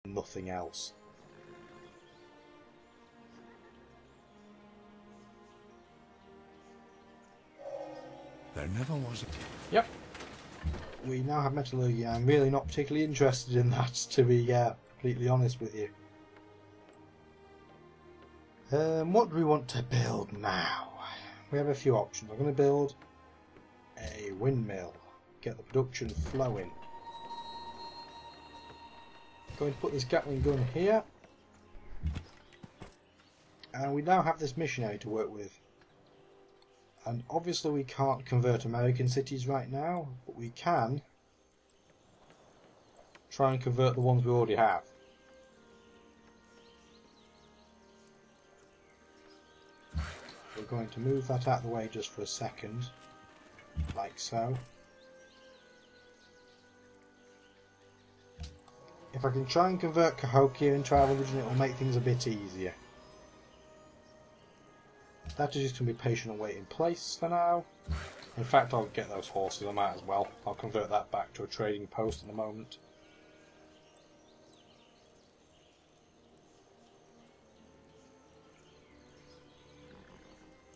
nothing else. There never was a... Yep. We now have metallurgy. I'm really not particularly interested in that, to be completely honest with you. What do we want to build now? We have a few options. I'm going to build a windmill. Get the production flowing. Going to put this Gatling gun here. And we now have this missionary to work with. And obviously we can't convert American cities right now, but we can try and convert the ones we already have. We're going to move that out of the way just for a second, like so. If I can try and convert Cahokia into our religion, it will make things a bit easier. That is just going to be patient and wait in place for now. In fact, I'll get those horses, I might as well. I'll convert that back to a trading post in a moment.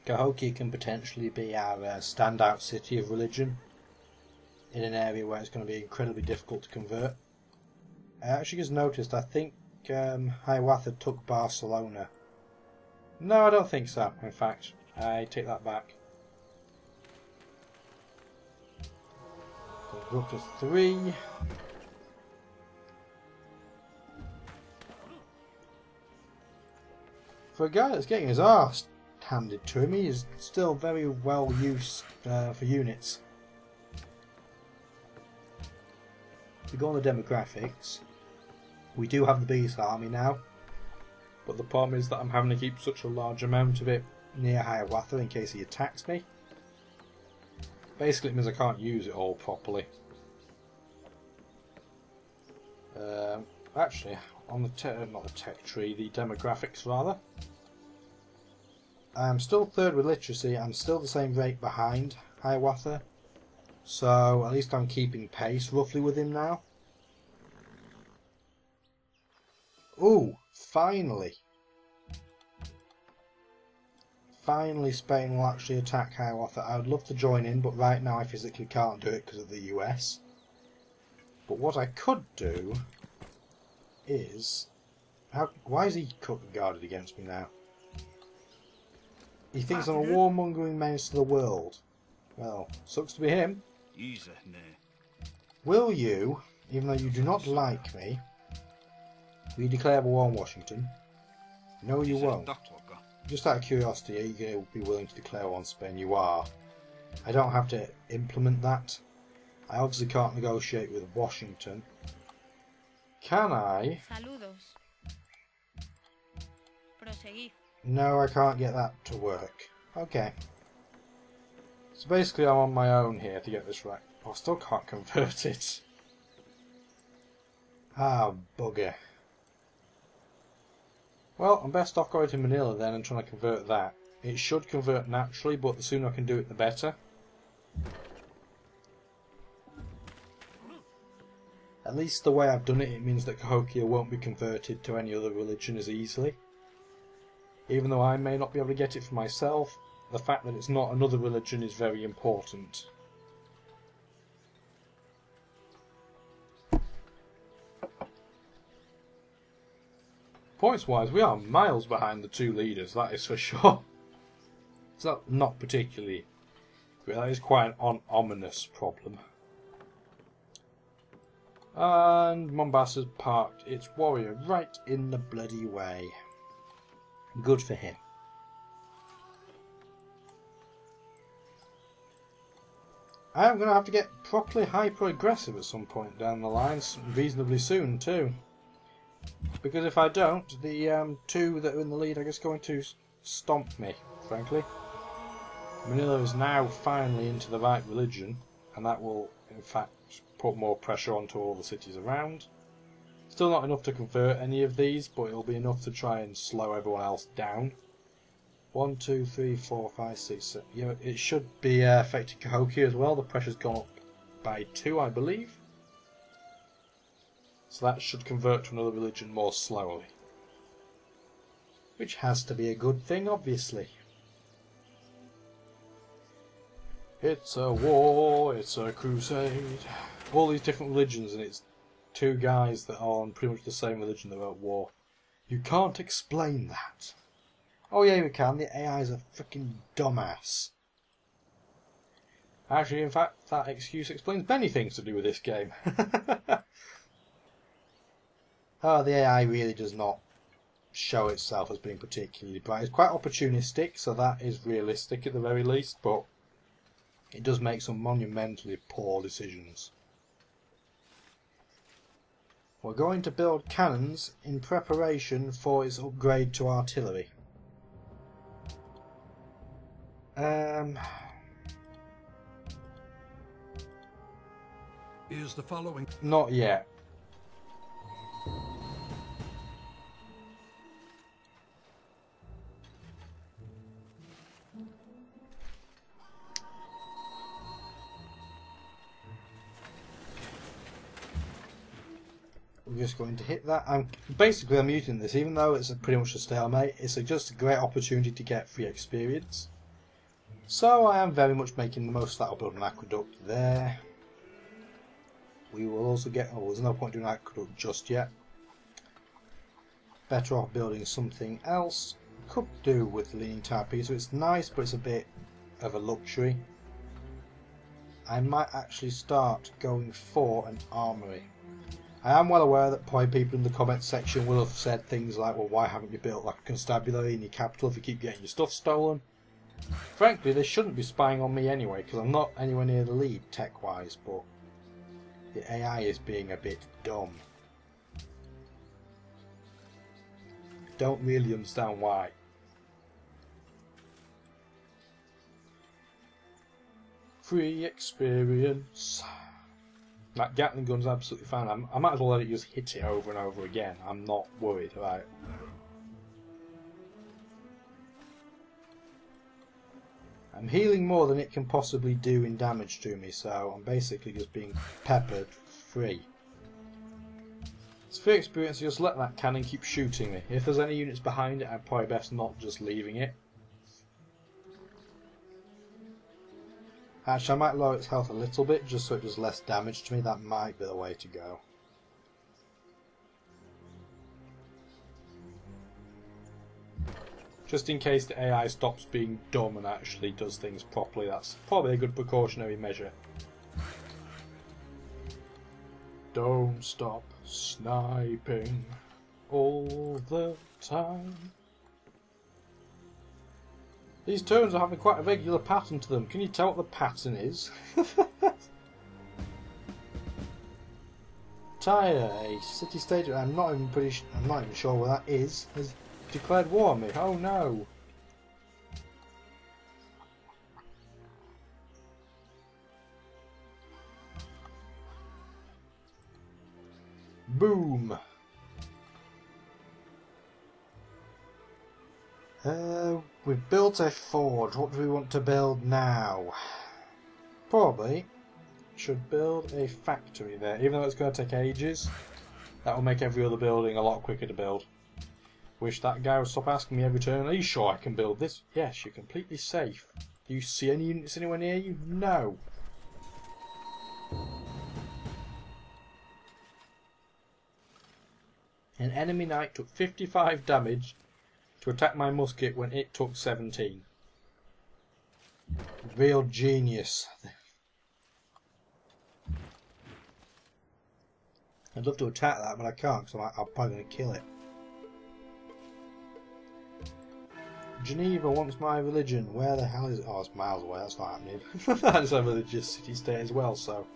Cahokia can potentially be our standout city of religion in an area where it's going to be incredibly difficult to convert. I actually just noticed, I think Hiawatha took Barcelona. No, I don't think so, in fact. I take that back. Go up to 3. For a guy that's getting his arse handed to him, he is still very well used for units. If we go on the demographics, we do have the Beast Army now. But the problem is that I'm having to keep such a large amount of it near Hiawatha in case he attacks me. Basically it means I can't use it all properly. Actually, on the not the tech tree, the demographics rather. I'm still third with literacy, I'm still the same rate behind Hiawatha. So at least I'm keeping pace roughly with him now. Ooh, finally! Finally Spain will actually attack Hiawatha. I would love to join in, but right now I physically can't do it because of the US. But what I could do is... why is he guarded against me now? He thinks I'm a warmongering menace to the world. Well, sucks to be him. Will you, even though you do not like me, will you declare war on Washington? No, you won't. Just out of curiosity, are you going to be willing to declare war on Spain? You are. I don't have to implement that. I obviously can't negotiate with Washington. Can I? Saludos. Proseguir. No, I can't get that to work. Okay. So basically I'm on my own here to get this right. I still can't convert it. Ah, bugger. Well, I'm best off going to Manila then and trying to convert that. It should convert naturally, but the sooner I can do it the better. At least the way I've done it, it means that Cahokia won't be converted to any other religion as easily. Even though I may not be able to get it for myself, the fact that it's not another religion is very important. Points-wise, we are miles behind the two leaders, that is for sure. It's not particularly great. That is quite an ominous problem. And Mombassa's parked its warrior right in the bloody way. Good for him. I am going to have to get properly hyper-aggressive at some point down the line, reasonably soon too. Because if I don't, the two that are in the lead are just going to stomp me, frankly. Manila is now finally into the right religion, and that will, in fact, put more pressure onto all the cities around. Still not enough to convert any of these, but it'll be enough to try and slow everyone else down. 1, 2, 3, 4, 5, 6, 7. You know, it should be affecting Cahokia as well. The pressure's gone up by 2, I believe. So that should convert to another religion more slowly. Which has to be a good thing, obviously. It's a war, it's a crusade. All these different religions, and it's two guys that are on pretty much the same religion that are at war. You can't explain that. Oh yeah, we can. The AI is a freaking dumbass. Actually, in fact, that excuse explains many things to do with this game. Oh, the AI really does not show itself as being particularly bright. It's quite opportunistic, so that is realistic at the very least, but it does make some monumentally poor decisions. We're going to build cannons in preparation for its upgrade to artillery. Is the following... Not yet. We're just going to hit that. I'm using this, even though it's pretty much a stalemate, it's just a great opportunity to get free experience. So I am very much making the most of that. I'll build an aqueduct there. We will also get... oh, there's no point doing an aqueduct just yet. Better off building something else. Could do with the leaning tower piece, so it's nice, but it's a bit of a luxury. I might actually start going for an armory. I am well aware that probably people in the comments section will have said things like, well, why haven't you built like a constabulary in your capital if you keep getting your stuff stolen? Frankly, they shouldn't be spying on me anyway, because I'm not anywhere near the lead tech-wise, but the AI is being a bit dumb. Don't really understand why. Free experience. That Gatling gun's absolutely fine. I might as well let it just hit it over and over again. I'm not worried, right? I'm healing more than it can possibly do in damage to me, so I'm basically just being peppered free. It's free experience, just let that cannon keep shooting me. If there's any units behind it, I'd probably best not just leaving it. Actually, I might lower its health a little bit, just so it does less damage to me. That might be the way to go. Just in case the AI stops being dumb and actually does things properly, that's probably a good precautionary measure. Don't stop sniping all the time. These turns are having quite a regular pattern to them. Can you tell what the pattern is? Tyre, a city-state. I'm not even sure what that is. Has declared war on me. Oh no! Boom! We've built a forge. What do we want to build now? Probably should build a factory there, even though it's going to take ages. That will make every other building a lot quicker to build. Wish that guy would stop asking me every turn, are you sure I can build this? Yes, you're completely safe. Do you see any units anywhere near you? No. An enemy knight took 55 damage to attack my musket when it took 17. Real genius. I'd love to attack that, but I can't because I'm probably going to kill it. Geneva wants my religion. Where the hell is it? Oh, it's miles away. That's not happening. That's a religious city-state as well, so...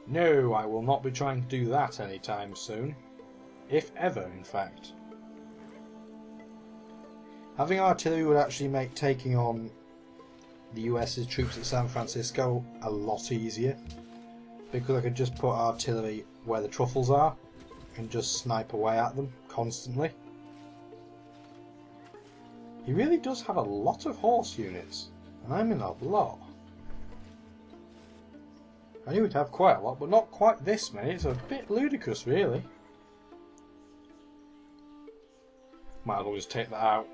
No, I will not be trying to do that anytime soon. If ever, in fact. Having artillery would actually make taking on the US's troops at San Francisco a lot easier, because I could just put artillery where the truffles are and just snipe away at them constantly. He really does have a lot of horse units, and I'm in a lot. I knew he'd have quite a lot, but not quite this many. It's a bit ludicrous, really. Might as well just take that out.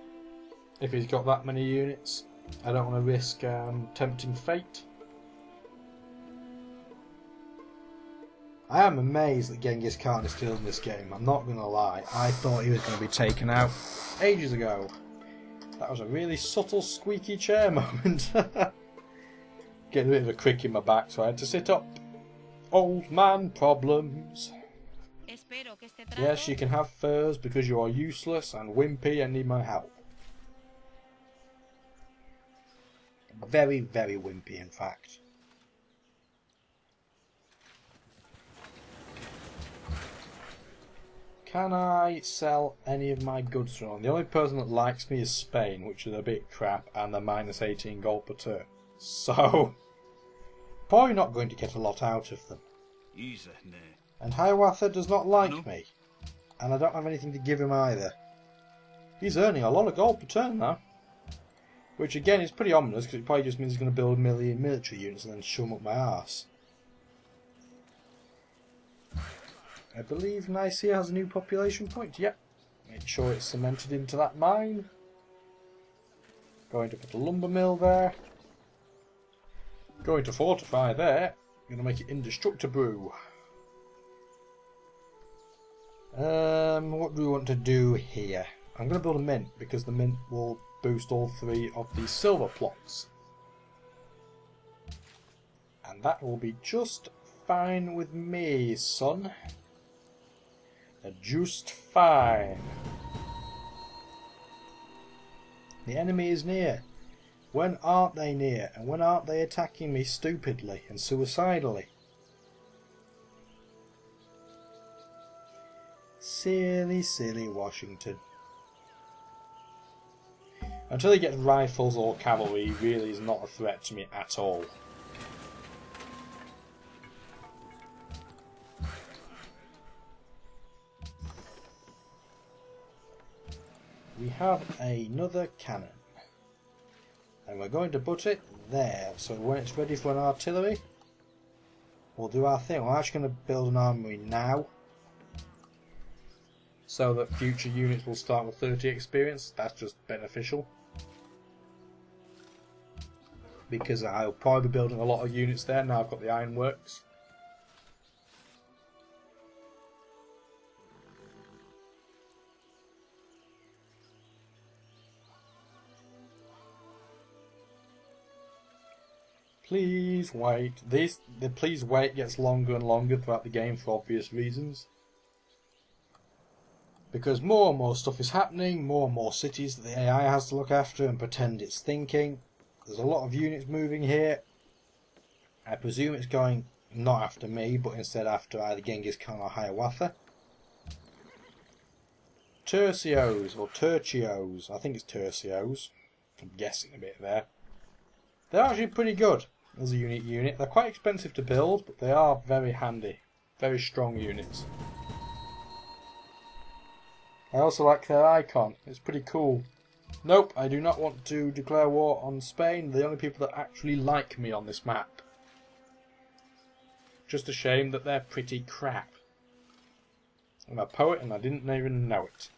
If he's got that many units, I don't want to risk tempting fate. I am amazed that Genghis Khan is still in this game, I'm not going to lie. I thought he was going to be taken out ages ago. That was a really subtle squeaky chair moment. Getting a bit of a crick in my back, so I had to sit up. Old man problems. Yes, you can have furs because you are useless and wimpy and need my help. Very, very wimpy, in fact. Can I sell any of my goods from them? The only person that likes me is Spain, which is a bit crap, and they're minus 18 gold per turn. So, probably not going to get a lot out of them. And Hiawatha does not like me, and I don't have anything to give him either. He's earning a lot of gold per turn now, which again is pretty ominous because it probably just means he's going to build a million military units and then shove them up my arse. I believe Nicaea has a new population point. Yep. Make sure it's cemented into that mine. Going to put a lumber mill there. Going to fortify there. Going to make it indestructible. What do we want to do here? I'm going to build a mint because the mint will boost all 3 of these silver plots. And that will be just fine with me, son. Just fine. The enemy is near. When aren't they near? And when aren't they attacking me stupidly and suicidally? Silly, silly Washington. Until he gets rifles or cavalry, he really is not a threat to me at all. We have another cannon. And we're going to put it there. So when it's ready for an artillery, we'll do our thing. We're actually going to build an armory now. So that future units will start with 30 experience. That's just beneficial. Because I'll probably be building a lot of units there now I've got the ironworks. Please wait. The please wait gets longer and longer throughout the game for obvious reasons. Because more and more stuff is happening, more and more cities that the AI has to look after and pretend it's thinking. There's a lot of units moving here. I presume it's going not after me, but instead after either Genghis Khan or Hiawatha. Tercios, or Tercios, I think it's Tercios. I'm guessing a bit there. They're actually pretty good as a unique unit. They're quite expensive to build, but they are very handy. Very strong units. I also like their icon. It's pretty cool. Nope, I do not want to declare war on Spain. They're the only people that actually like me on this map. Just a shame that they're pretty crap. I'm a poet and I didn't even know it.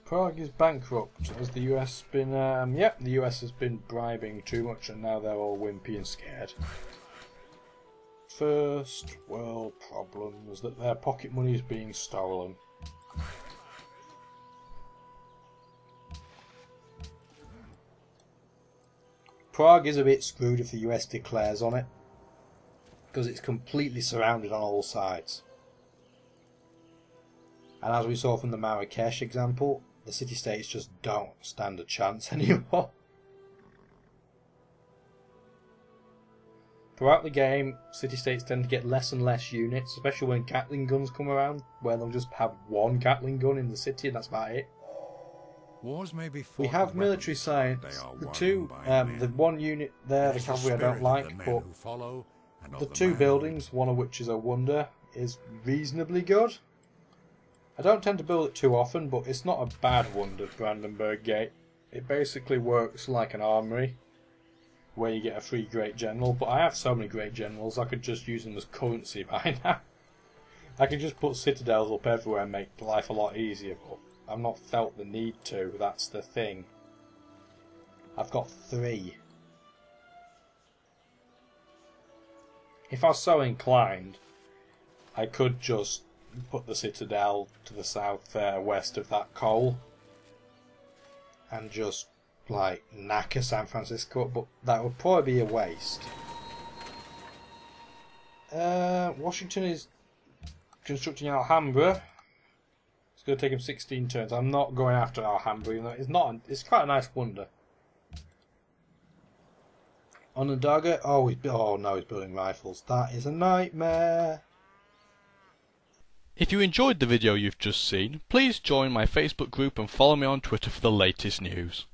Prague is bankrupt. Has the US been... yep, the US has been bribing too much and now they're all wimpy and scared. First world problems that their pocket money is being stolen. Prague is a bit screwed if the US declares on it, because it's completely surrounded on all sides. And as we saw from the Marrakesh example, the city-states just don't stand a chance anymore. Throughout the game, city-states tend to get less and less units, especially when Gatling guns come around, where they'll just have one Gatling gun in the city and that's about it. Wars may be we have military science. The one unit there, the cavalry I don't like, but the 2 buildings, one of which is a wonder, is reasonably good. I don't tend to build it too often, but it's not a bad wonder, Brandenburg Gate. It basically works like an armory, where you get a free great general, but I have so many great generals I could just use them as currency by now. I can just put citadels up everywhere and make life a lot easier, but I've not felt the need to, that's the thing. I've got 3. If I was so inclined, I could just put the citadel to the south west of that coal and just like knacker San Francisco, but that would probably be a waste. Washington is constructing Alhambra. It's going to take him 16 turns. I'm not going after Alhambra, even though it's not. It's quite a nice wonder. Onondaga. Oh, no, he's building rifles. That is a nightmare. If you enjoyed the video you've just seen, please join my Facebook group and follow me on Twitter for the latest news.